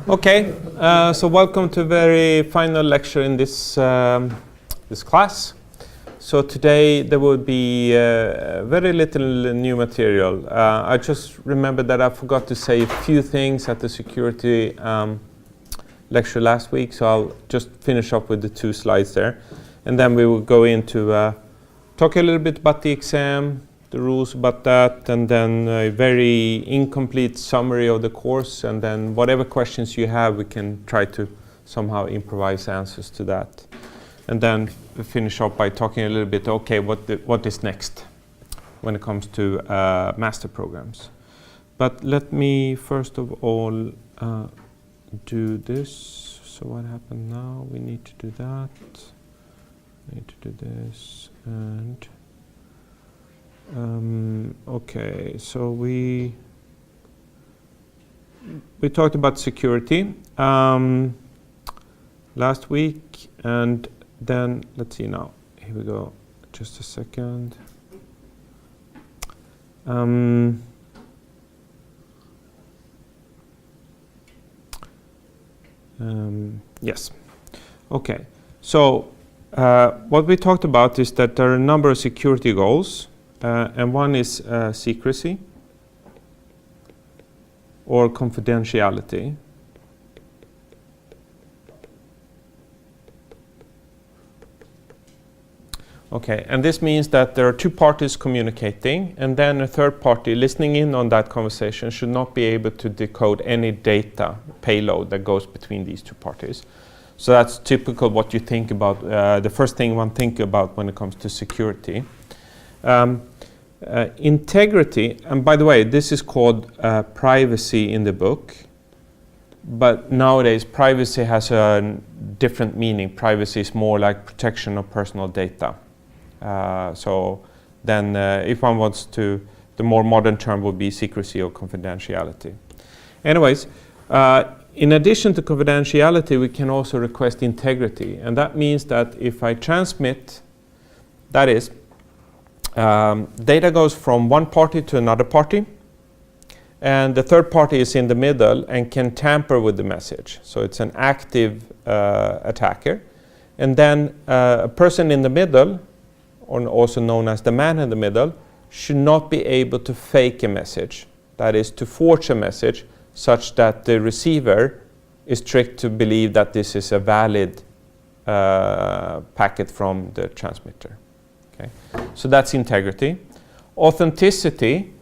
Okay, so welcome to a very final lecture in this this class. So today there will be very little new material. I just remembered that I forgot to say a few things at the security lecture last week, so I'll just finish up with the 2 slides there. And then we will go into talk a little bit about the exam, the rules about that, and then a very incomplete summary of the course, and then whatever questions you have, we can try to somehow improvise answers to that. And then we finish up by talking a little bit, okay, what is next when it comes to master programs. But let me first of all do this. So what happened now? We need to do that. We need to do this, and okay, so we talked about security last week, and then let's see now. Here we go. Just a second. Yes. Okay. So what we talked about is that there are a number of security goals. And one is secrecy or confidentiality. Okay, and this means that there are 2 parties communicating, and then a third party listening in on that conversation should not be able to decode any data payload that goes between these 2 parties. So that's typical what you think about, the first thing one think about when it comes to security. Integrity, and by the way, this is called privacy in the book, but nowadays privacy has a different meaning. Privacy is more like protection of personal data. So then if one wants to, the more modern term would be secrecy or confidentiality. Anyways, in addition to confidentiality, we can also request integrity, and that means that if I transmit, that is, data goes from one party to another party, and the third party is in the middle and can tamper with the message. So it's an active attacker. And then a person in the middle, or also known as the man in the middle, should not be able to fake a message. That is, to forge a message such that the receiver is tricked to believe that this is a valid packet from the transmitter. Okay. So that's integrity. Authenticity,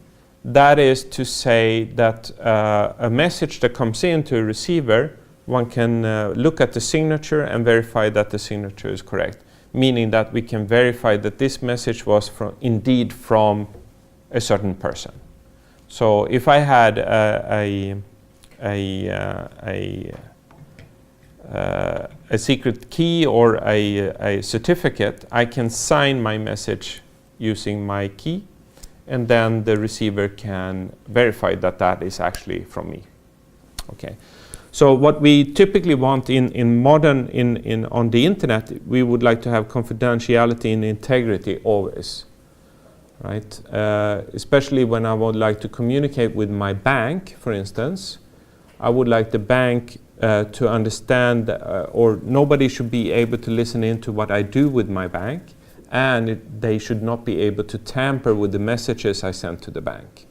that is to say that a message that comes into a receiver, one can look at the signature and verify that the signature is correct, meaning that we can verify that this message was indeed from a certain person. So if I had a secret key or a certificate, I can sign my message using my key, and then the receiver can verify that that is actually from me. Okay. So what we typically want in modern on the internet, we would like to have confidentiality and integrity always, right? Especially when I would like to communicate with my bank, for instance. I would like the bank to understand, or nobody should be able to listen into what I do with my bank, and they should not be able to tamper with the messages I send to the bank.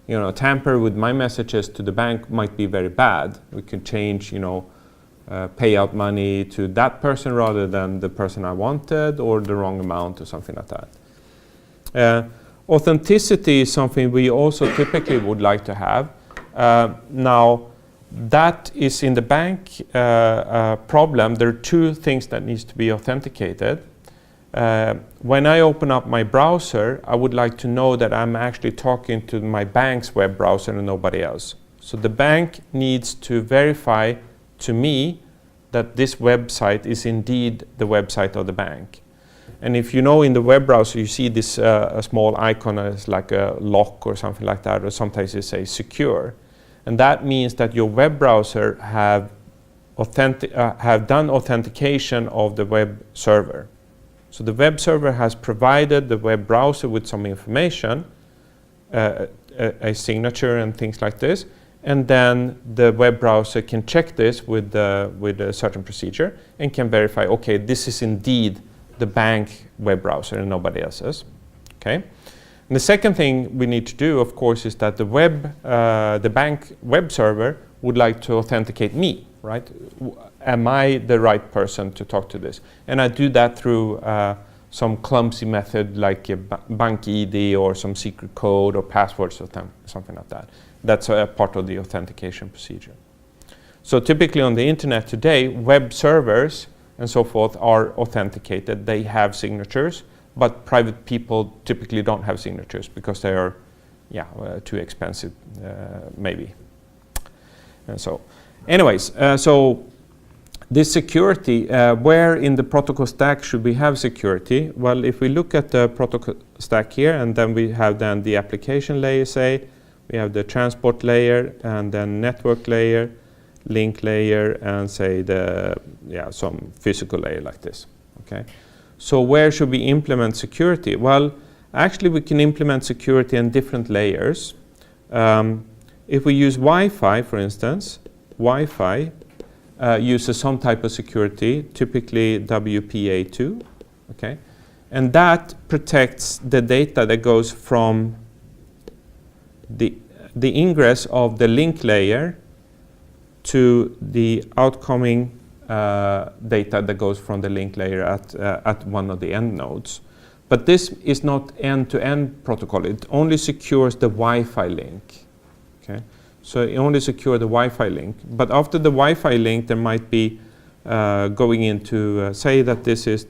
You know, tamper with my messages to the bank might be very bad. We could change, pay out money to that person rather than the person I wanted, or the wrong amount or something like that. Authenticity is something we also typically would like to have. Now, that is in the bank problem. There are 2 things that needs to be authenticated. When I open up my browser, I would like to know that I'm actually talking to my bank's web browser and nobody else. So the bank needs to verify to me that this website is indeed the website of the bank. And if you know in the web browser you see this a small icon as like a lock or something like that, or sometimes it says secure. And that means that your web browser have done authentication of the web server. So the web server has provided the web browser with some information, a signature and things like this, and then the web browser can check this with a certain procedure and can verify, okay, this is indeed the bank web browser and nobody else's. Okay. And the second thing we need to do, of course, is that the bank web server would like to authenticate me, right? Am I the right person to talk to this? And I do that through some clumsy method like a bank ID or some secret code or passwords or something like that. That's a part of the authentication procedure. So typically on the internet today, web servers and so forth are authenticated. They have signatures, but private people typically don't have signatures because they are too expensive, maybe. And so anyways, so this security, where in the protocol stack should we have security? Well, if we look at the protocol stack here, and then we have then the application layer, say, we have the transport layer, and then network layer, link layer, and say some physical layer like this. Okay. So where should we implement security? Well, actually we can implement security in different layers. If we use Wi-Fi, for instance, Wi-Fi uses some type of security, typically WPA2, okay? And that protects the data that goes from the ingress of the link layer to the outcoming data that goes from the link layer at one of the end nodes. But this is not end-to-end protocol. It only secures the Wi-Fi link. Okay? So it only secures the Wi-Fi link. But after the Wi-Fi link, there might be going into, say that this is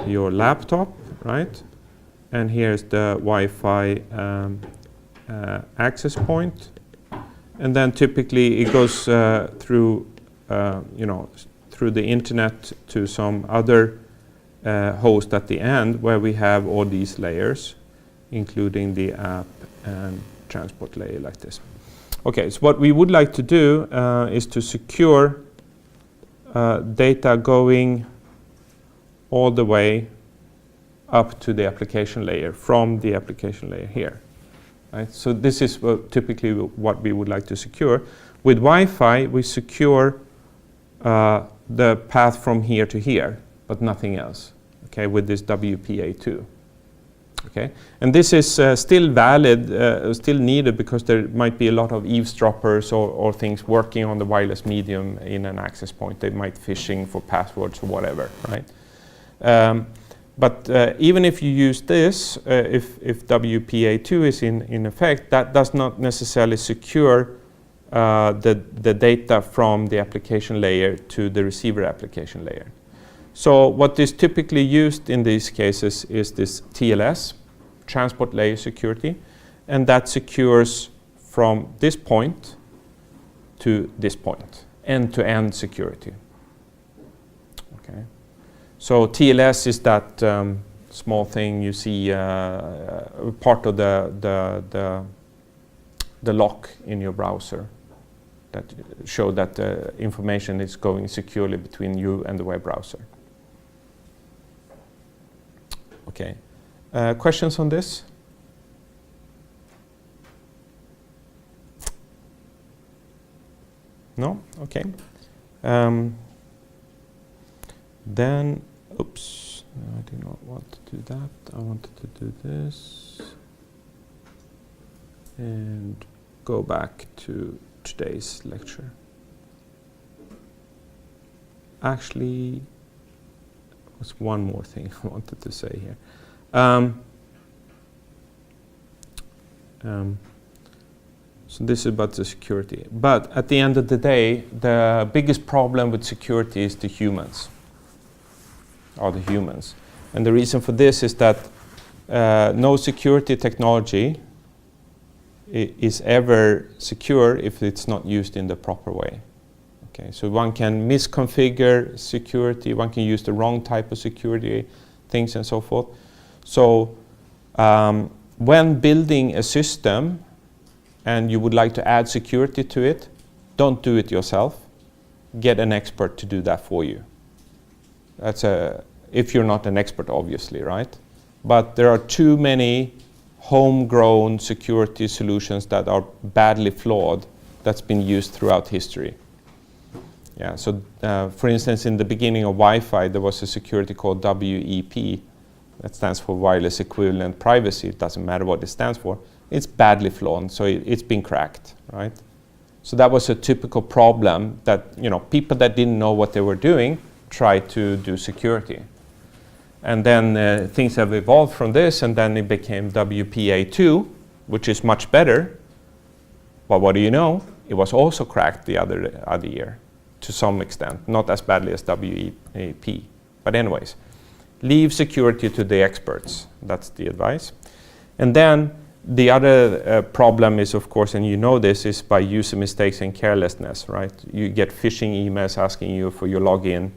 your laptop, right? And here's the Wi-Fi access point. And then typically it goes through the internet to some other host at the end where we have all these layers, including the app and transport layer like this. Okay, so what we would like to do is to secure data going all the way up to the application layer from the application layer here. Right? So this is typically what we would like to secure. With Wi-Fi, we secure the path from here to here, but nothing else, okay, with this WPA2. Okay, and this is still valid, still needed because there might be a lot of eavesdroppers or things working on the wireless medium in an access point. They might phishing for passwords or whatever, right? But even if you use this, if WPA2 is in effect, that does not necessarily secure the data from the application layer to the receiver application layer. So what is typically used in these cases is this TLS, transport layer security, and that secures from this point to this point, end-to-end security. Okay. So TLS is that small thing you see, part of the lock in your browser that show that the information is going securely between you and the web browser. Okay. Questions on this? No? Okay. Then, oops, no, I did not want to do that. I wanted to do this. And go back to today's lecture. Actually, there's one more thing I wanted to say here. So this is about the security. But at the end of the day, the biggest problem with security is the humans. And the reason for this is that no security technology is ever secure if it's not used in the proper way. Okay, so one can misconfigure security, one can use the wrong type of security things and so forth. So when building a system and you would like to add security to it, don't do it yourself. Get an expert to do that for you. That's if you're not an expert, obviously, right? But there are too many homegrown security solutions that are badly flawed that's been used throughout history. Yeah, so for instance, in the beginning of Wi-Fi, there was a security called WEP, that stands for Wireless Equivalent Privacy. It doesn't matter what it stands for. It's badly flawed, so it's been cracked, right? So that was a typical problem that, you know, people that didn't know what they were doing tried to do security. And then things have evolved from this, and then it became WPA2, which is much better. But what do you know? It was also cracked the other year, to some extent, not as badly as WEP. But anyways, leave security to the experts. That's the advice. And then the other problem is, of course, and you know this, is by user mistakes and carelessness, right? You get phishing emails asking you for your login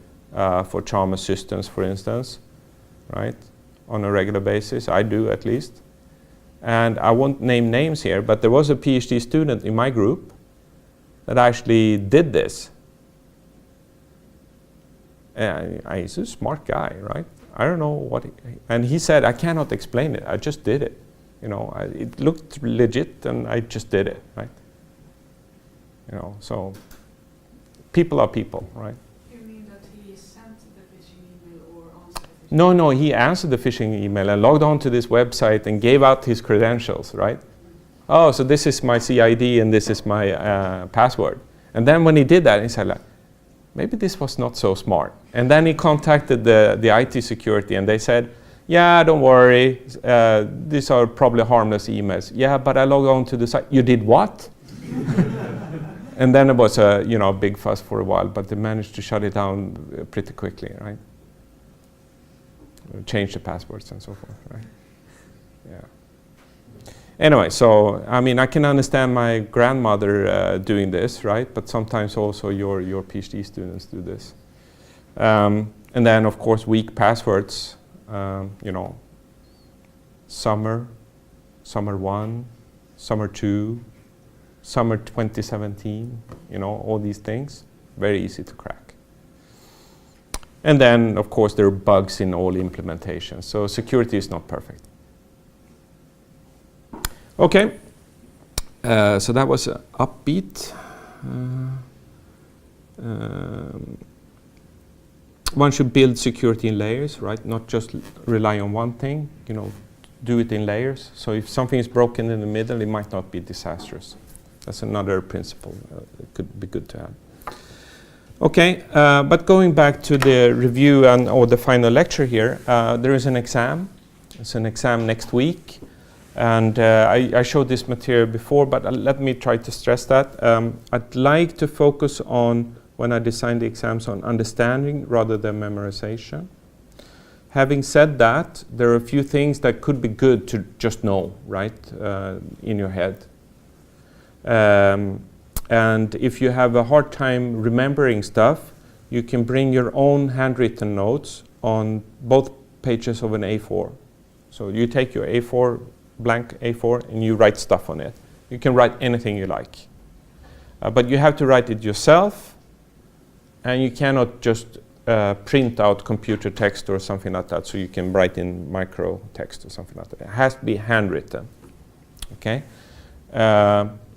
for Charm Systems, for instance, right? On a regular basis. I do, at least. And I won't name names here, but there was a PhD student in my group that actually did this. And he's a smart guy, right? I don't know what, and he said, I cannot explain it. I just did it. You know, it looked legit, and I just did it, right? You know, so people are people, right? You mean that he sent the phishing email or answered the phishing No, he answered the phishing email and logged on to this website and gave out his credentials, right? Oh, so this is my CID and this is my password. And then when he did that, he said, like, maybe this was not so smart. And then he contacted the IT security, and they said, yeah, don't worry, these are probably harmless emails. Yeah, but I logged on to the site. You did what? And then it was a big fuss for a while, but they managed to shut it down pretty quickly, right? Change the passwords and so forth, right? Yeah. Anyway, so I mean, I can understand my grandmother doing this, right? But sometimes also your PhD students do this. And then, of course, weak passwords. Summer 1, summer 2, summer 2017. All these things, very easy to crack. And then, of course, there are bugs in all implementations. So security is not perfect. Okay, so that was upbeat. One should build security in layers, right? Not just rely on one thing, do it in layers. So if something is broken in the middle, it might not be disastrous. That's another principle. It could be good to have. Okay, but going back to the review or the final lecture here, there is an exam. It's an exam next week. And I showed this material before, but let me try to stress that. I'd like to focus on, when I design the exams, on understanding rather than memorization. Having said that, there are a few things that could be good to just know, right, in your head. And if you have a hard time remembering stuff, you can bring your own handwritten notes on both pages of an A4. So you take your A4, blank A4, and you write stuff on it. You can write anything you like. But you have to write it yourself, and you cannot just print out computer text or something like that, so you can write in micro text or something like that. It has to be handwritten. Okay?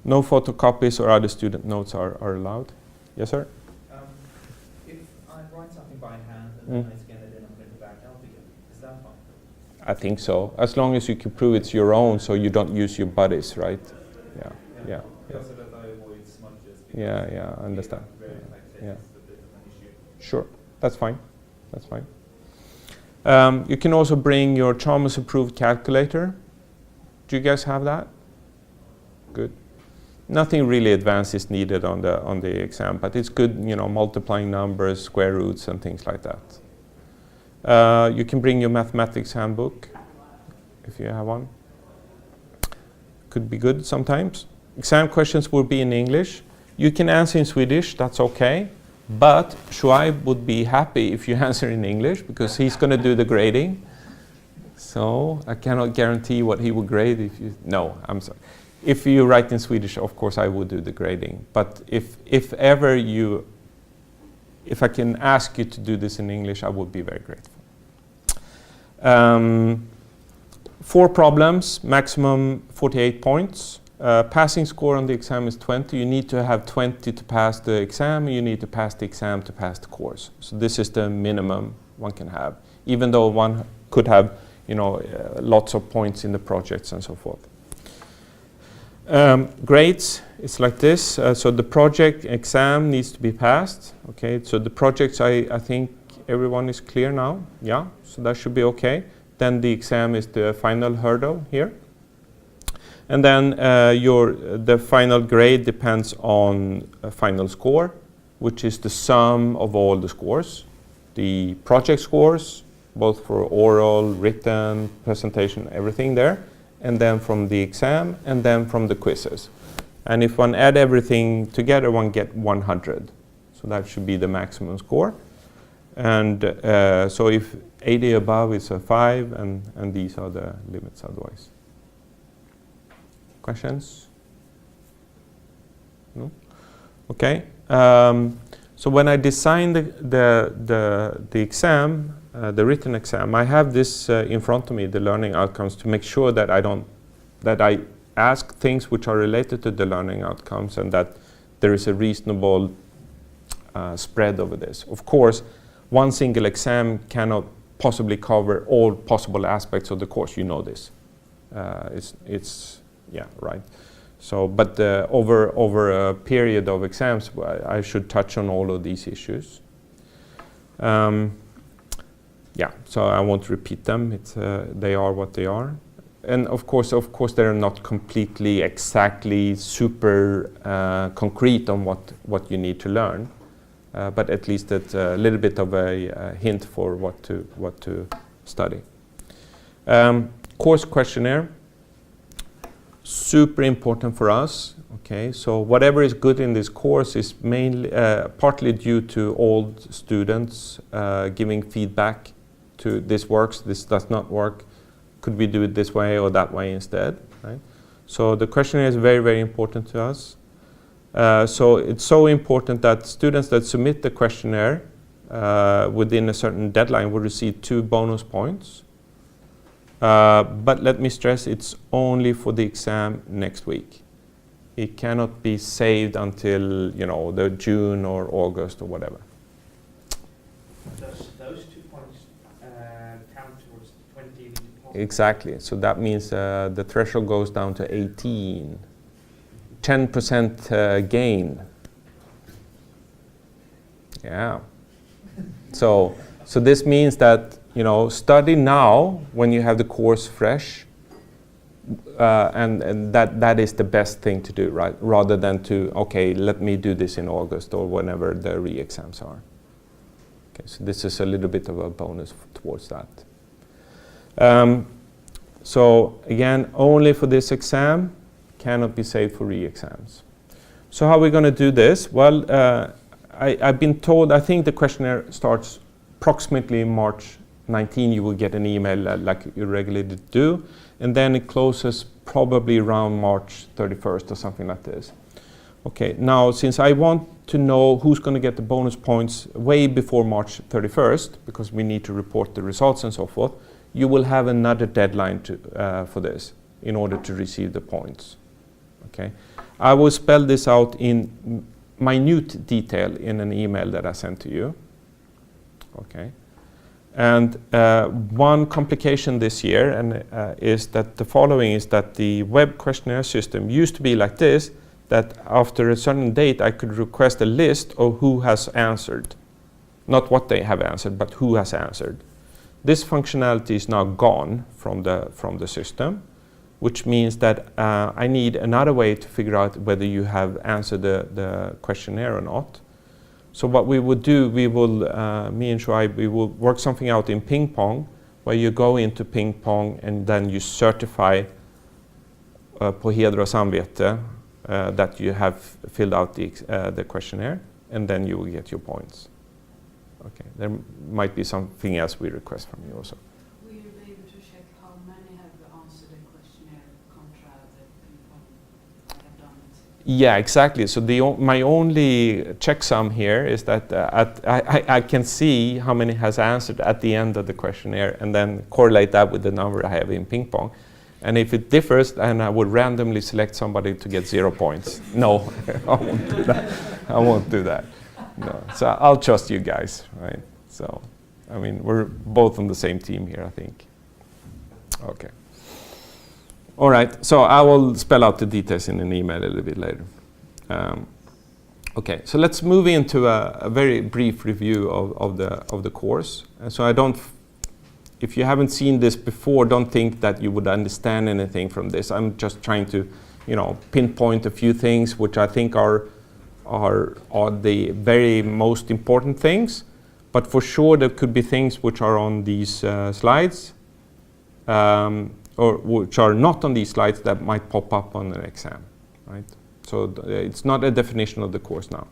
No photocopies or other student notes are allowed. Yes, sir? If I write something by hand and then I scan it in and print it back out again, is that fine? I think so, as long as you can prove it's your own, so you don't use your buddies, right? Yeah. Also that I avoid smudges. Yeah, I understand. Yeah. Sure, that's fine. That's fine. You can also bring your Chalmers approved calculator. Do you guys have that? Good. Nothing really advanced is needed on the exam, but it's good, multiplying numbers, square roots, and things like that. You can bring your mathematics handbook if you have one. Could be good sometimes. Exam questions will be in English. You can answer in Swedish, that's okay. But Shuaib would be happy if you answer in English, because he's going to do the grading. So I cannot guarantee what he would grade if you... No, I'm sorry. If you write in Swedish, of course, I would do the grading. But if I can ask you to do this in English, I would be very grateful. 4 problems, maximum 48 points. Passing score on the exam is 20. You need to have 20 to pass the exam. You need to pass the exam to pass the course. So this is the minimum one can have, even though one could have, lots of points in the projects and so forth. Grades, it's like this. So the project exam needs to be passed. Okay, so the projects, I think everyone is clear now. Yeah, so that should be okay. Then the exam is the final hurdle here. And then the final grade depends on a final score, which is the sum of all the scores. The project scores, both for oral, written, presentation, everything there. And then from the exam, and then from the quizzes. And if one add everything together, one get 100. So that should be the maximum score. And so if 80 above is a 5, and these are the limits otherwise. Questions? No? Okay. So when I design the exam, the written exam, I have this in front of me, the learning outcomes, to make sure that I ask things which are related to the learning outcomes and that there is a reasonable spread over this. Of course, one single exam cannot possibly cover all possible aspects of the course. You know this. Yeah, right. So, but over a period of exams, I should touch on all of these issues. Yeah, so I won't repeat them. They are what they are, and of course, they are not completely, exactly, super concrete on what you need to learn, but at least it's a little bit of a hint for what to study. Course questionnaire. Super important for us. Okay, so whatever is good in this course is mainly partly due to old students giving feedback to this works, this does not work. Could we do it this way or that way instead? Right. So the questionnaire is very, very important to us. So it's so important that students that submit the questionnaire within a certain deadline will receive 2 bonus points. But let me stress, it's only for the exam next week. It cannot be saved until, the June or August or whatever. Does those 2 points count towards 20 deposits? Exactly. So that means the threshold goes down to 18. 10% gain. Yeah. So this means that study now when you have the course fresh, and that is the best thing to do, right? Rather than to, okay, let me do this in August or whenever the re-exams are. Okay, so this is a little bit of a bonus towards that. So again, only for this exam, cannot be saved for re-exams. So how are we going to do this? Well, I've been told, I think the questionnaire starts approximately March 19, you will get an email like you regularly do, and then it closes probably around March 31st or something like this. Okay, now since I want to know who's going to get the bonus points way before March 31st, because we need to report the results and so forth, you will have another deadline for this in order to receive the points. Okay, I will spell this out in minute detail in an email that I sent to you. Okay. And one complication this year is that the web questionnaire system used to be like this, that after a certain date I could request a list of who has answered. Not what they have answered, but who has answered. This functionality is now gone from the system, which means that I need another way to figure out whether you have answered the questionnaire or not. So what we would do, me and Shoaib, we will work something out in ping pong, where you go into ping pong and then you certify på heder och samvete that you have filled out the questionnaire, and then you will get your points. Okay, there might be something else we request from you also. Will you be able to check how many have answered the questionnaire contra the people I have done it? Yeah, exactly. So my only checksum here is that I can see how many has answered at the end of the questionnaire and then correlate that with the number I have in ping pong. And if it differs, then I would randomly select somebody to get 0 points. No, I won't do that. I won't do that. No. So I'll trust you guys, right? So, I mean, we're both on the same team here, I think. Okay. All right, so I will spell out the details in an email a little bit later. Okay, so let's move into a very brief review of the course. So if you haven't seen this before, don't think that you would understand anything from this. I'm just trying to, pinpoint a few things which I think are the very most important things. But for sure, there could be things which are on these slides. Or which are not on these slides that might pop up on an exam, right? So it's not a definition of the course now.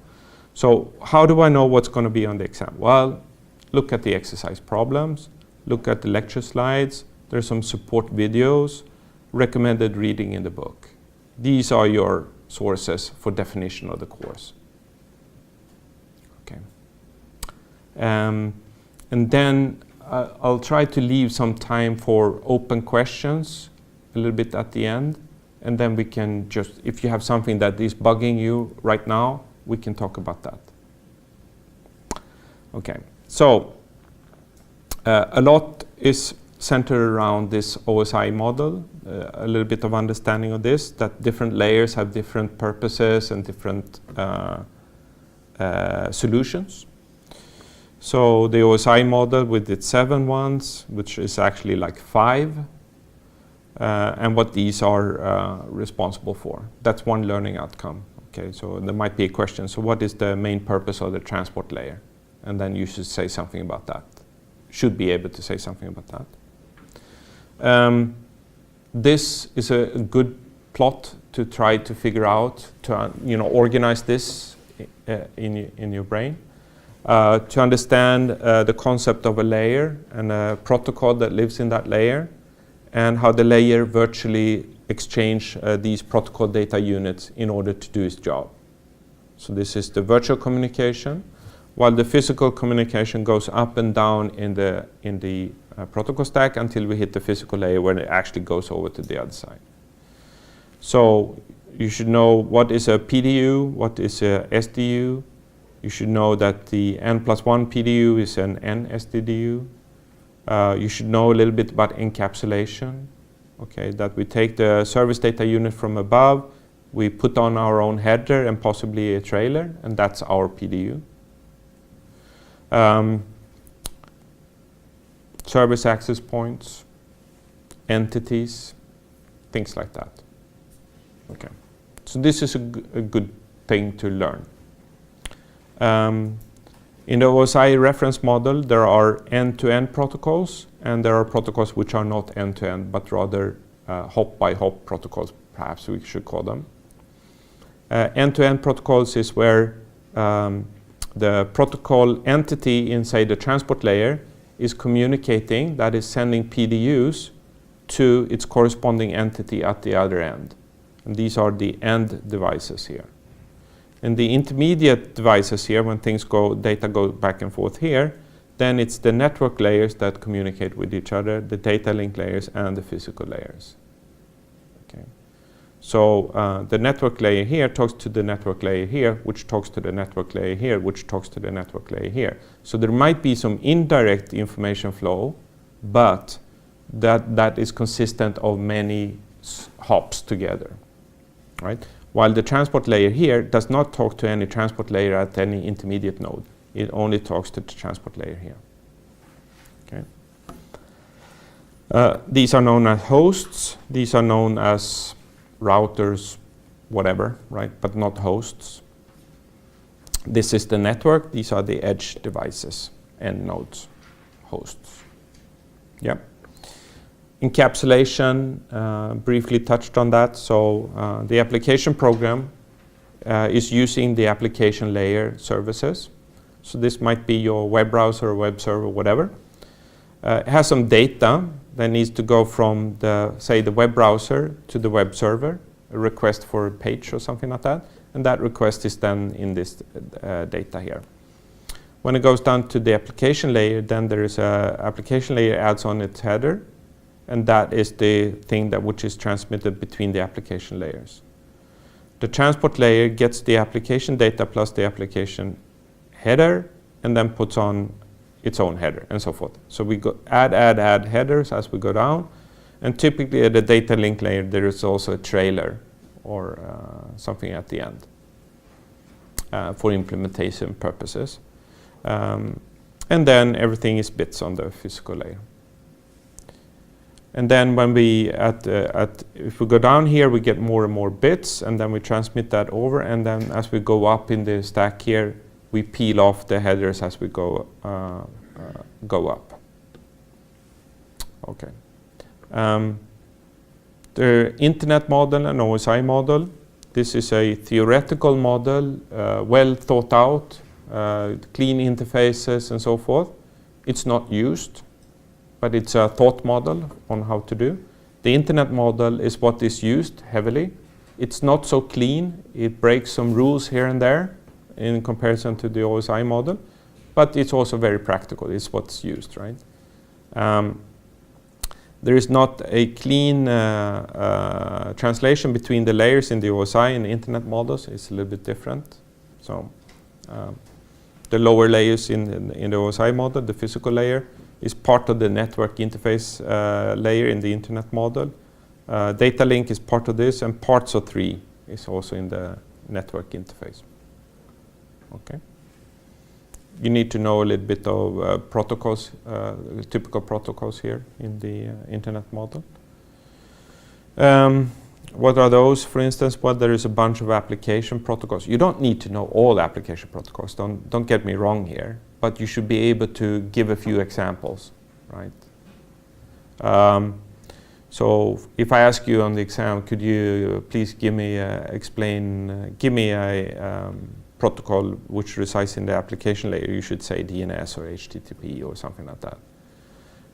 So how do I know what's going to be on the exam? Well, look at the exercise problems, look at the lecture slides, there's some support videos, recommended reading in the book. These are your sources for definition of the course. Okay. And then I'll try to leave some time for open questions a little bit at the end. And then we can just, if you have something that is bugging you right now, we can talk about that. Okay, so a lot is centered around this OSI model, a little bit of understanding of this, that different layers have different purposes and different solutions. So the OSI model with its 7 ones, which is actually like 5, and what these are responsible for. That's one learning outcome. Okay, so there might be a question, so what is the main purpose of the transport layer? And then you should say something about that. Should be able to say something about that. This is a good plot to try to figure out, to organize this in your brain. To understand the concept of a layer and a protocol that lives in that layer, and how the layer virtually exchange these protocol data units in order to do its job. So this is the virtual communication, while the physical communication goes up and down in the protocol stack until we hit the physical layer where it actually goes over to the other side. So you should know what is a PDU, what is a SDU. You should know that the n+1 PDU is an n-SDDU. You should know a little bit about encapsulation. Okay, that we take the service data unit from above, we put on our own header and possibly a trailer, and that's our PDU. Service access points, entities, things like that. Okay, so this is a good thing to learn. In the OSI reference model, there are end-to-end protocols, and there are protocols which are not end-to-end, but rather hop-by-hop protocols, perhaps we should call them. End-to-end protocols is where the protocol entity inside the transport layer is communicating, that is sending PDUs to its corresponding entity at the other end. And these are the end devices here. And the intermediate devices here, when data go back and forth here, then it's the network layers that communicate with each other, the data link layers and the physical layers. Okay. So the network layer here talks to the network layer here, which talks to the network layer here, which talks to the network layer here. So there might be some indirect information flow, but that is consistent of many hops together, right? While the transport layer here does not talk to any transport layer at any intermediate node. It only talks to the transport layer here. Okay. These are known as hosts. These are known as routers, whatever, right? But not hosts. This is the network. These are the edge devices, end nodes, hosts. Yep. Encapsulation, briefly touched on that. So the application program is using the application layer services. So this might be your web browser or web server, whatever. It has some data that needs to go from say the web browser to the web server, a request for a page or something like that, and that request is then in this data here. When it goes down to the application layer, then there is a application layer adds on its header, and that is the thing that which is transmitted between the application layers. The transport layer gets the application data plus the application header, and then puts on its own header, and so forth. So we go add headers as we go down, and typically at the data link layer there is also a trailer or something at the end for implementation purposes. And then everything is bits on the physical layer. And then when we if we go down here, we get more and more bits, and then we transmit that over, and then as we go up in the stack here, we peel off the headers as we go up. Okay. The internet model and OSI model. This is a theoretical model, well thought out, clean interfaces and so forth. It's not used, but it's a thought model on how to do. The internet model is what is used heavily. It's not so clean. It breaks some rules here and there in comparison to the OSI model, but it's also very practical. It's what's used, right? There is not a clean translation between the layers in the OSI and the internet models. It's a little bit different. So the lower layers in the OSI model, the physical layer, is part of the network interface layer in the internet model. Data link is part of this, and parts of 3 is also in the network interface. Okay. You need to know a little bit of protocols, typical protocols here in the internet model. What are those? For instance, well, there is a bunch of application protocols. You don't need to know all application protocols. Don't get me wrong here, but you should be able to give a few examples, right? So if I ask you on the exam, could you please give me a protocol which resides in the application layer? You should say DNS or HTTP or something like that.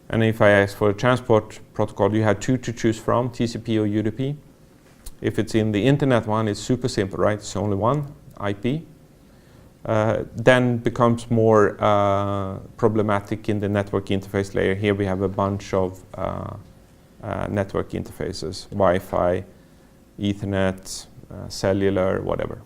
And if I ask for a transport protocol, you have 2 to choose from, TCP or UDP. If it's in the internet one, it's super simple, right? It's only one, IP. Then becomes more problematic in the network interface layer. Here we have a bunch of network interfaces, Wi-Fi, Ethernet, cellular, whatever.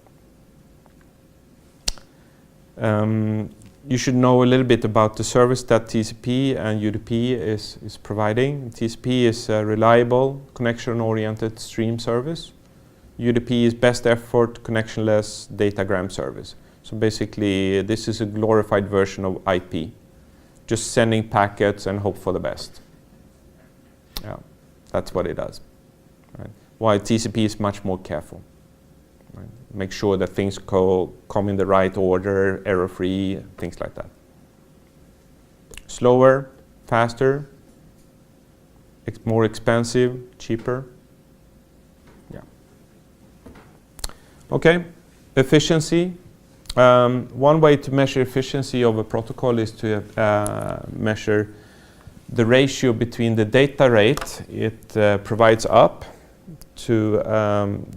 You should know a little bit about the service that TCP and UDP is providing. TCP is a reliable, connection-oriented stream service. UDP is best effort, connectionless datagram service. So basically, this is a glorified version of IP, just sending packets and hope for the best. Yeah, that's what it does. Right? While TCP is much more careful. Right? Make sure that things come in the right order, error-free, things like that. Slower, faster, more expensive, cheaper. Yeah. Okay, efficiency. One way to measure efficiency of a protocol is to measure the ratio between the data rate it provides up to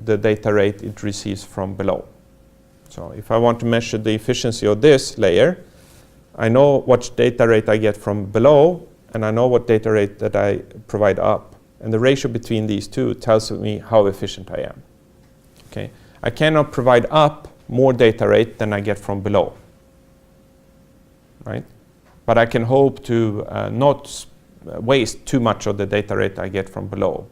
the data rate it receives from below. So if I want to measure the efficiency of this layer, I know what data rate I get from below, and I know what data rate that I provide up. And the ratio between these two tells me how efficient I am. Okay? I cannot provide up more data rate than I get from below. Right? But I can hope to not waste too much of the data rate I get from below.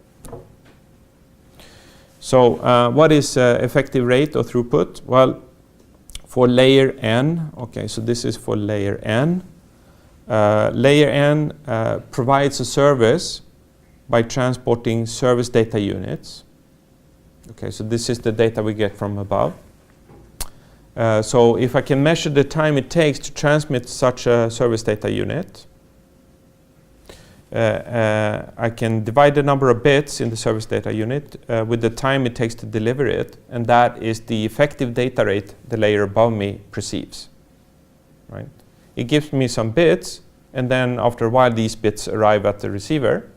So what is effective rate or throughput? Well, for layer n, okay, so this is for layer n. Layer n provides a service by transporting service data units. Okay, so this is the data we get from above. So if I can measure the time it takes to transmit such a service data unit, I can divide the number of bits in the service data unit with the time it takes to deliver it, and that is the effective data rate the layer above me perceives. Right? It gives me some bits, and then after a while these bits arrive at the receiver.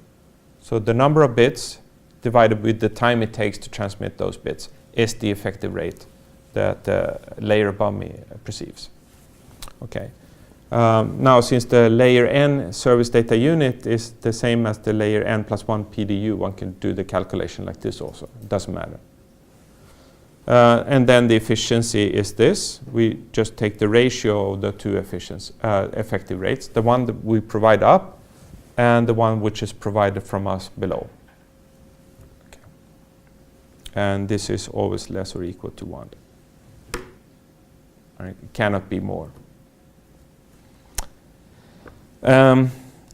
So the number of bits divided with the time it takes to transmit those bits is the effective rate that the layer above me perceives. Okay. Now, since the layer n service data unit is the same as the layer n plus 1 PDU, one can do the calculation like this also. It doesn't matter. And then the efficiency is this. We just take the ratio of the two effective rates, the one that we provide up and the one which is provided from us below. Okay. And this is always less or equal to 1. Right? It cannot be more.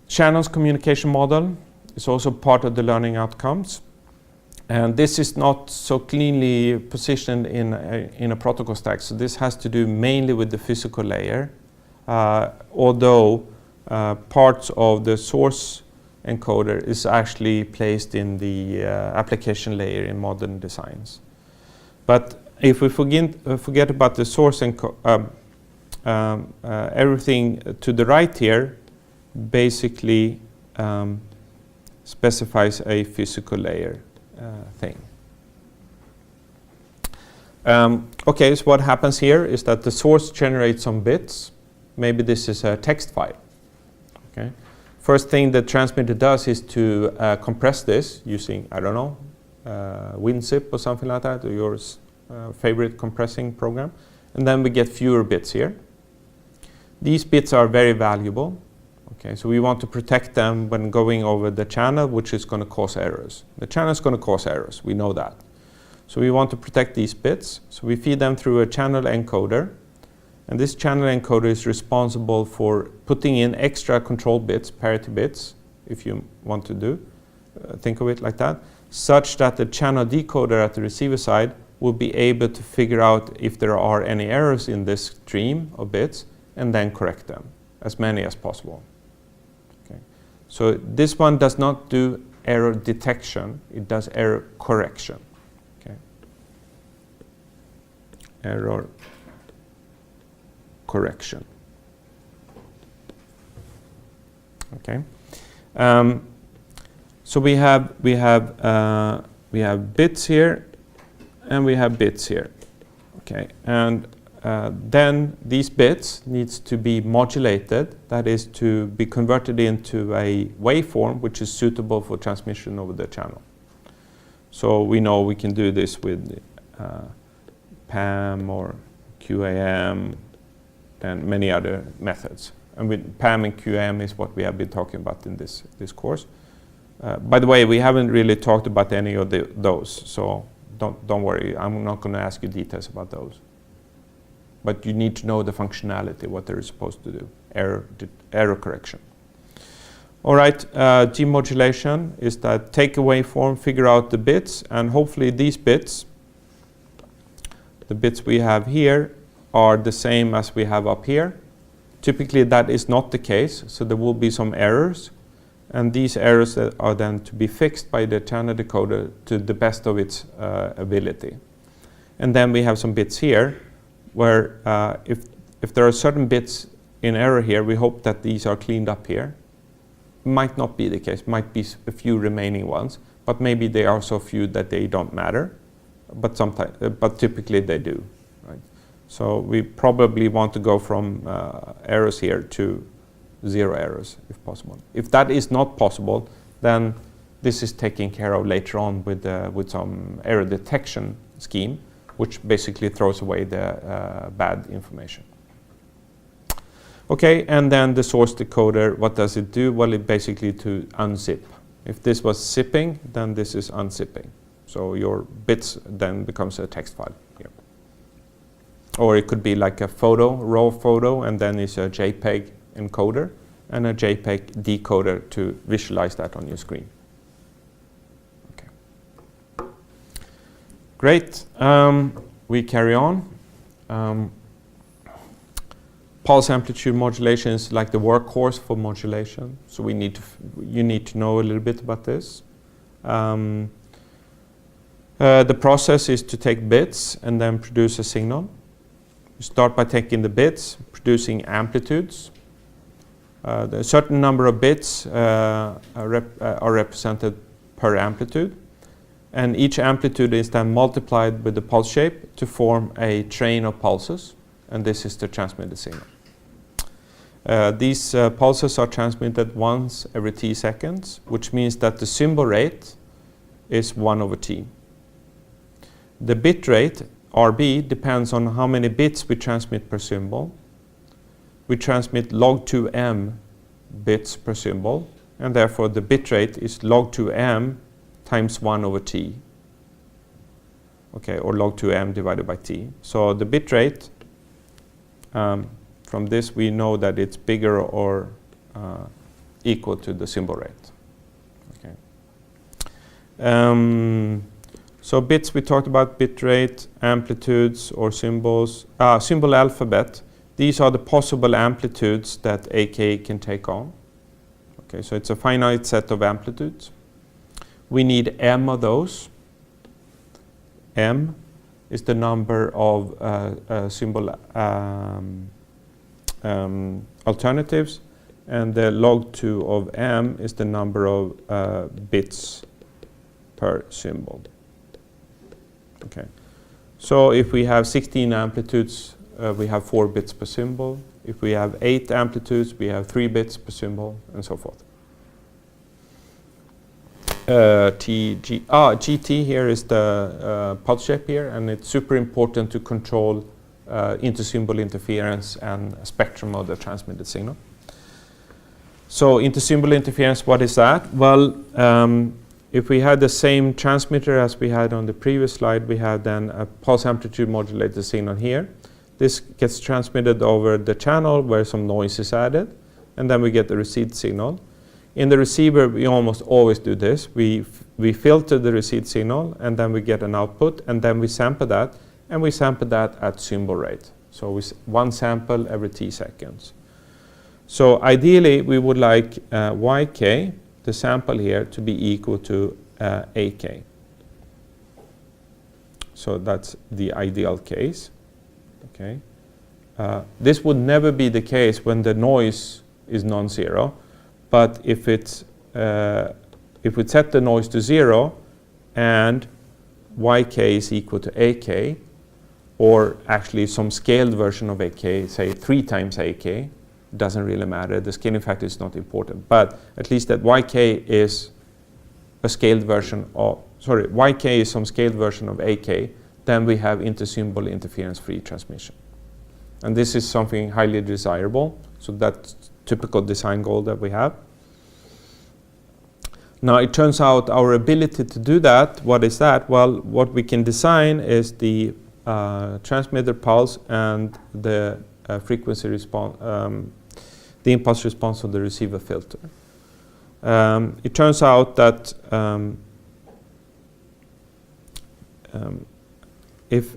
Shannon's communication model is also part of the learning outcomes. And this is not so cleanly positioned in a protocol stack. So this has to do mainly with the physical layer, although parts of the source encoder is actually placed in the application layer in modern designs. But if we forget about the source everything to the right here basically specifies a physical layer thing. Okay, so what happens here is that the source generates some bits. Maybe this is a text file. Okay. First thing the transmitter does is to compress this using, I don't know, WinZip or something like that, or your favorite compressing program. And then we get fewer bits here. These bits are very valuable. Okay, so we want to protect them when going over the channel, which is going to cause errors. The channel is going to cause errors, we know that. So we want to protect these bits. So we feed them through a channel encoder. And this channel encoder is responsible for putting in extra control bits, parity bits, if you want to do, think of it like that, such that the channel decoder at the receiver side will be able to figure out if there are any errors in this stream of bits and then correct them, as many as possible. So this one does not do error detection, it does error correction. Okay. Error correction. Okay. So we have bits here and we have bits here. Okay. And then these bits needs to be modulated, that is to be converted into a waveform which is suitable for transmission over the channel. So we know we can do this with PAM or QAM and many other methods. And with PAM and QAM is what we have been talking about in this course. By the way, we haven't really talked about any of those, so don't worry, I'm not going to ask you details about those. But you need to know the functionality, what they're supposed to do, error correction. All right, demodulation is that take a waveform, figure out the bits, and hopefully these bits, the bits we have here, are the same as we have up here. Typically that is not the case, so there will be some errors, and these errors are then to be fixed by the channel decoder to the best of its ability. And then we have some bits here, where if there are certain bits in error here, we hope that these are cleaned up here. Might not be the case, might be a few remaining ones, but maybe they are so few that they don't matter, but typically they do. Right? So we probably want to go from errors here to 0 errors if possible. If that is not possible, then this is taken care of later on with some error detection scheme, which basically throws away the bad information. Okay, and then the source decoder, what does it do? Well, it basically to unzip. If this was zipping, then this is unzipping. So your bits then becomes a text file here. Or it could be like a photo, raw photo, and then it's a JPEG encoder and a JPEG decoder to visualize that on your screen. Okay. Great. We carry on. Pulse amplitude modulation is like the workhorse for modulation, so you need to know a little bit about this. The process is to take bits and then produce a signal. You start by taking the bits, producing amplitudes. A certain number of bits are represented per amplitude. and each amplitude is then multiplied with the pulse shape to form a train of pulses, and this is the transmitted signal. These pulses are transmitted once every t seconds, which means that the symbol rate is 1 over t. The bit rate, RB, depends on how many bits we transmit per symbol. We transmit log 2m bits per symbol, and therefore the bit rate is log 2m times 1 over t. Okay, or log 2m divided by t. So the bit rate, from this we know that it's bigger or equal to the symbol rate. Okay. So bits, we talked about bit rate, amplitudes or symbols. Symbol alphabet, these are the possible amplitudes that AK can take on. Okay, so it's a finite set of amplitudes. We need m of those. M is the number of symbol alternatives, and the log 2 of m is the number of bits per symbol. Okay, so if we have 16 amplitudes, we have 4 bits per symbol. If we have 8 amplitudes, we have 3 bits per symbol, and so forth. GT here is the pulse shape here, and it's super important to control intersymbol interference and spectrum of the transmitted signal. So intersymbol interference, what is that? Well, if we had the same transmitter as we had on the previous slide, we have then a pulse amplitude modulated signal here. This gets transmitted over the channel where some noise is added, and then we get the received signal. In the receiver, we almost always do this. We filter the received signal, and then we get an output, and then we sample that, and we sample that at symbol rate. So one sample every t seconds. So ideally, we would like YK, the sample here, to be equal to AK. So that's the ideal case. Okay. This would never be the case when the noise is non-zero, but if we set the noise to 0 and YK is equal to AK, or actually some scaled version of AK, say 3 times AK, doesn't really matter. The scaling factor is not important, but at least that YK is a scaled version of, YK is some scaled version of AK, then we have intersymbol interference-free transmission. And this is something highly desirable, so that's typical design goal that we have. Now it turns out our ability to do that, what is that? Well, what we can design is the transmitter pulse and the frequency response, the impulse response of the receiver filter. It turns out that if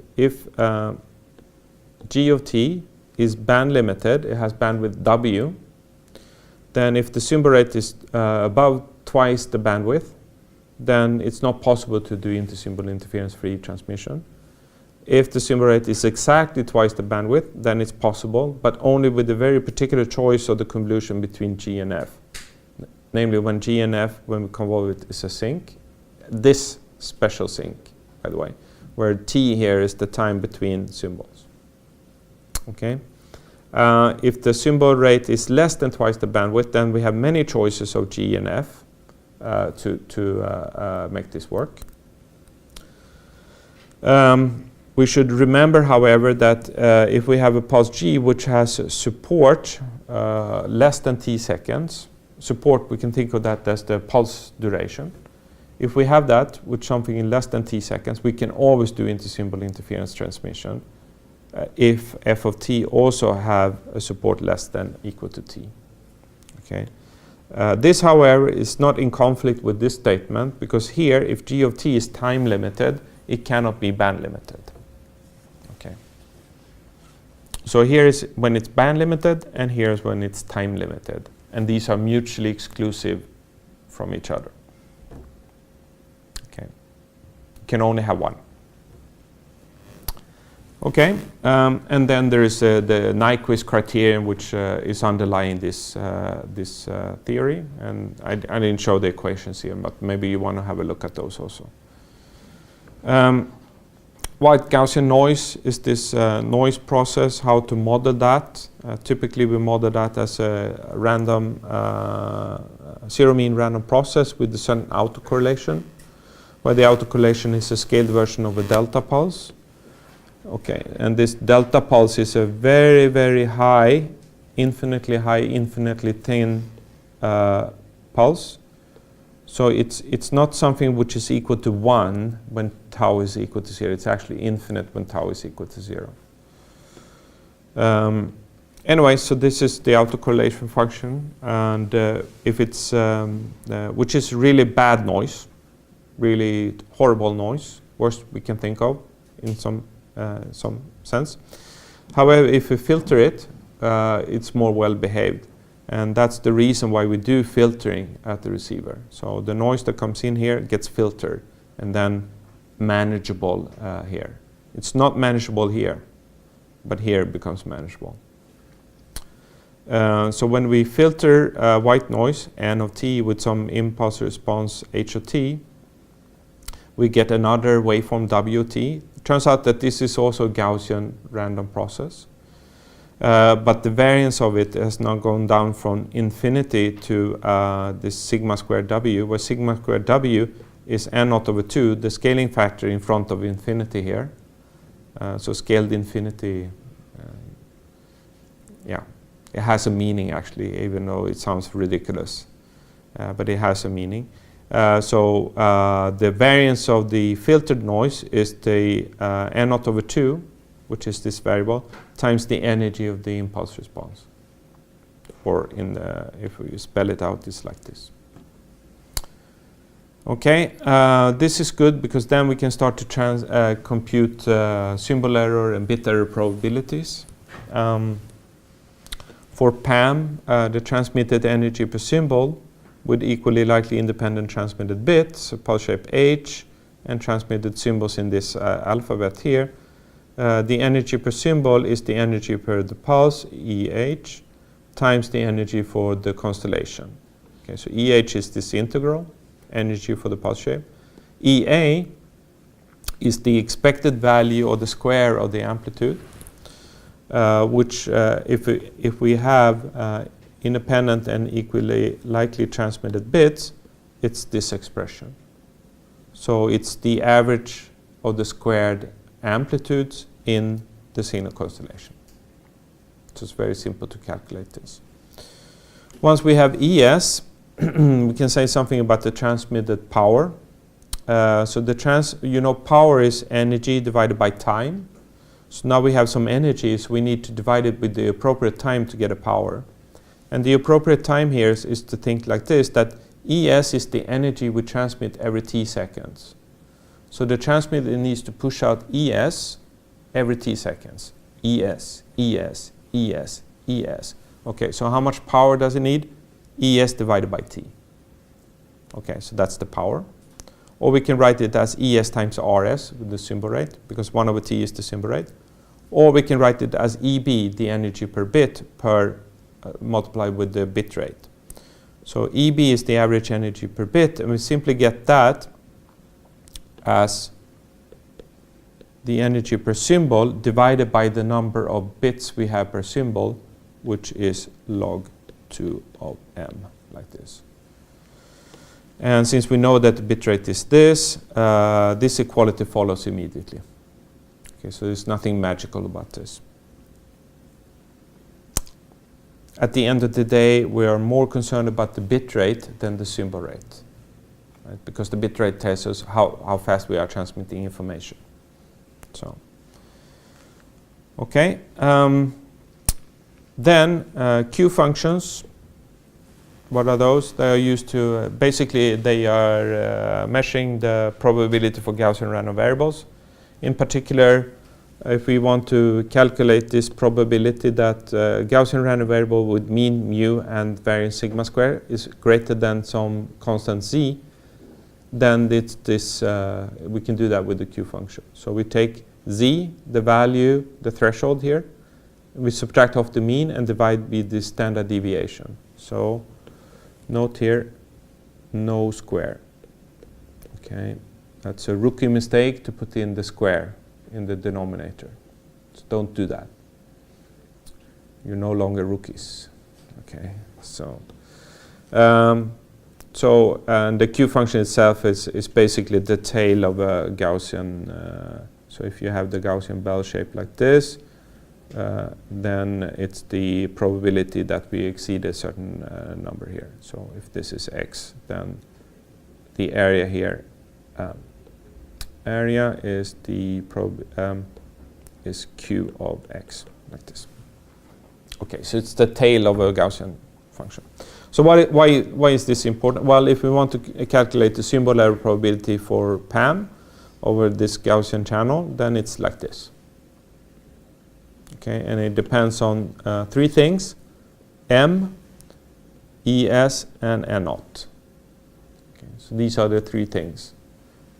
G of t is band limited, it has bandwidth W, then if the symbol rate is above twice the bandwidth, then it's not possible to do intersymbol interference-free transmission. If the symbol rate is exactly twice the bandwidth, then it's possible, but only with a very particular choice of the convolution between G and F. Namely, when G and F, when we convolve it, is a sync. This special sync, by the way, where T here is the time between symbols. Okay. If the symbol rate is less than twice the bandwidth, then we have many choices of G and F to make this work. We should remember, however, that if we have a pulse G which has support less than t seconds, support, we can think of that as the pulse duration. If we have that with something in less than t seconds, we can always do intersymbol interference transmission if f of t also have a support less than equal to t. Okay. This, however, is not in conflict with this statement, because here, if g of t is time limited, it cannot be band limited. Okay. So here is when it's band limited, and here is when it's time limited. And these are mutually exclusive from each other. Okay. You can only have one. Okay, and then there is the Nyquist criterion, which is underlying this theory. And I didn't show the equations here, but maybe you want to have a look at those also. White Gaussian noise is this noise process, how to model that. Typically we model that as a random, zero mean random process with a certain autocorrelation, where the autocorrelation is a scaled version of a delta pulse. Okay, and this delta pulse is a very, very high, infinitely thin pulse. So it's not something which is equal to 1 when tau is equal to 0. It's actually infinite when tau is equal to 0. Anyway, so this is the autocorrelation function, and if it's which is really bad noise, really horrible noise, worst we can think of in some sense. However, if we filter it, it's more well behaved. And that's the reason why we do filtering at the receiver. So the noise that comes in here gets filtered and then manageable here. It's not manageable here, but here it becomes manageable. So when we filter white noise, N of t, with some impulse response H of t, we get another waveform W of t. It turns out that this is also a Gaussian random process. But the variance of it has now gone down from infinity to this sigma squared w, where sigma squared w is n naught over 2, the scaling factor in front of infinity here. So scaled infinity, yeah, it has a meaning actually, even though it sounds ridiculous, but it has a meaning. So the variance of the filtered noise is the n naught over 2, which is this variable, times the energy of the impulse response. Or in the, if we spell it out, it's like this. Okay, this is good because then we can start to compute symbol error and bit error probabilities. For PAM, the transmitted energy per symbol with equally likely independent transmitted bits, pulse shape H, and transmitted symbols in this alphabet here. The energy per symbol is the energy per the pulse, EH, times the energy for the constellation. Okay, so EH is this integral, energy for the pulse shape. EA is the expected value or the square of the amplitude, which if we have independent and equally likely transmitted bits, it's this expression. So it's the average of the squared amplitudes in the signal constellation. So it's very simple to calculate this. Once we have ES, we can say something about the transmitted power. So the power is energy divided by time. So now we have some energy, so we need to divide it with the appropriate time to get a power. And the appropriate time here is to think like this, that ES is the energy we transmit every t seconds. So the transmitter needs to push out ES every t seconds. ES, ES, ES, ES. Okay, so how much power does it need? ES divided by t. Okay, so that's the power. Or we can write it as ES times RS with the symbol rate, because 1 over t is the symbol rate. Or we can write it as EB, the energy per bit, multiplied with the bit rate. So EB is the average energy per bit, and we simply get that as the energy per symbol divided by the number of bits we have per symbol, which is log 2 of m, like this. And since we know that the bit rate is this, this equality follows immediately. Okay, so there's nothing magical about this. At the end of the day, we are more concerned about the bit rate than the symbol rate. Right? Because the bit rate tells us how fast we are transmitting information. So, okay. Then Q functions. What are those? They are used to basically they are measuring the probability for Gaussian random variables. In particular, if we want to calculate this probability that Gaussian random variable with mean mu and variance sigma square is greater than some constant z, then it's this, we can do that with the Q function. So we take z, the value, the threshold here, we subtract off the mean and divide by the standard deviation. So note here, no square. Okay, That's a rookie mistake to put in the square in the denominator. So don't do that. You're no longer rookies. Okay, so and the Q function itself is basically the tail of a Gaussian. So if you have the Gaussian bell shape like this, then it's the probability that we exceed a certain number here. So if this is x, then the area here, area is the is q of x, like this. Okay, so it's the tail of a Gaussian function. So why is this important? Well, if we want to calculate the symbol error probability for PAM over this Gaussian channel, then it's like this. Okay, and it depends on three things: M, ES, and N naught. Okay, so these are the three things.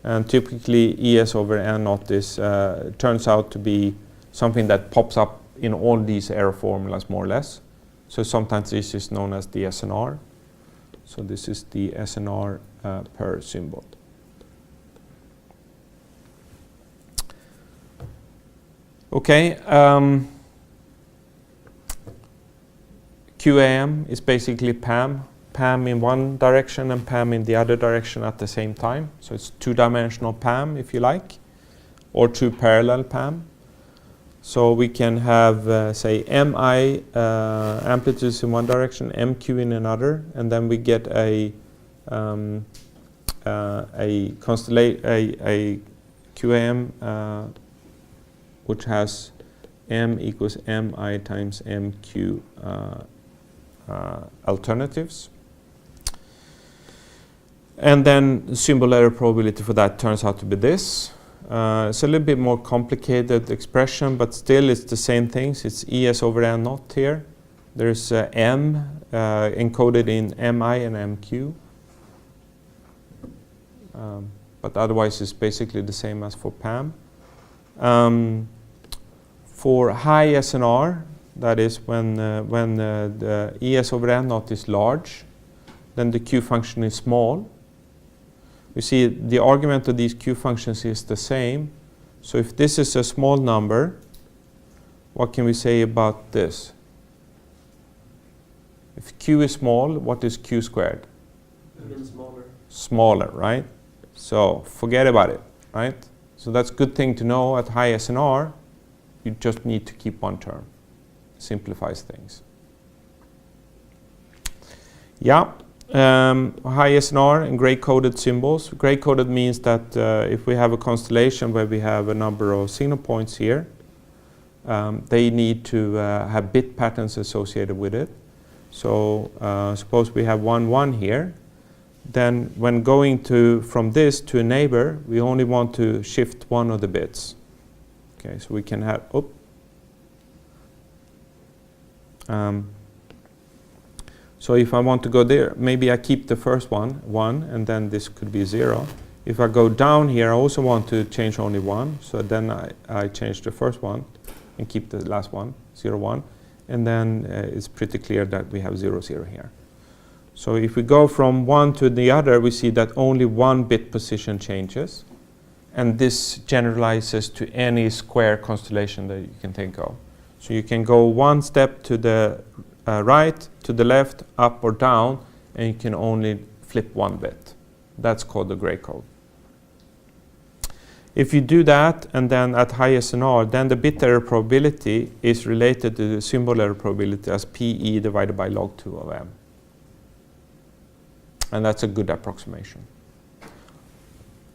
And typically, ES over N naught is turns out to be something that pops up in all these error formulas, more or less. So sometimes this is known as the SNR. So this is the SNR per symbol. Okay. QAM is basically PAM. PAM in one direction and PAM in the other direction at the same time. So it's two-dimensional PAM, if you like, or two parallel PAM. So we can have, say, MI amplitudes in one direction, MQ in another, and then we get a QAM which has M equals MI times MQ alternatives. And then the symbol error probability for that turns out to be this. It's a little bit more complicated expression, but still it's the same things. It's ES over N naught here. There's M encoded in MI and MQ. But otherwise it's basically the same as for PAM. For high SNR, that is when the ES over N naught is large, then the Q function is small. You see, the argument of these Q functions is the same. So if this is a small number, what can we say about this? If Q is small, what is Q squared? Even smaller. Smaller, right? So forget about it, right? So that's a good thing to know at high SNR. You just need to keep one term. Simplifies things. Yeah. High SNR and gray-coded symbols. Gray-coded means that if we have a constellation where we have a number of signal points here, they need to have bit patterns associated with it. So suppose we have 1, 1 here. Then when going from this to a neighbor, we only want to shift one of the bits. Okay, so we can have, so if I want to go there, maybe I keep the first one, 1, and then this could be 0. If I go down here, I also want to change only 1. So then I change the first one and keep the last one, 0, 1. And then it's pretty clear that we have 0, 0 here. So if we go from one to the other, we see that only one bit position changes. And this generalizes to any square constellation that you can think of. So you can go one step to the right, to the left, up or down, and you can only flip one bit. That's called the gray code. If you do that, and then at high SNR, then the bit error probability is related to the symbol error probability as PE divided by log 2 of M. And that's a good approximation.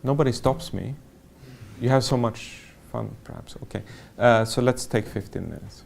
Nobody stops me. You have so much fun, perhaps. Okay, so let's take 15 minutes.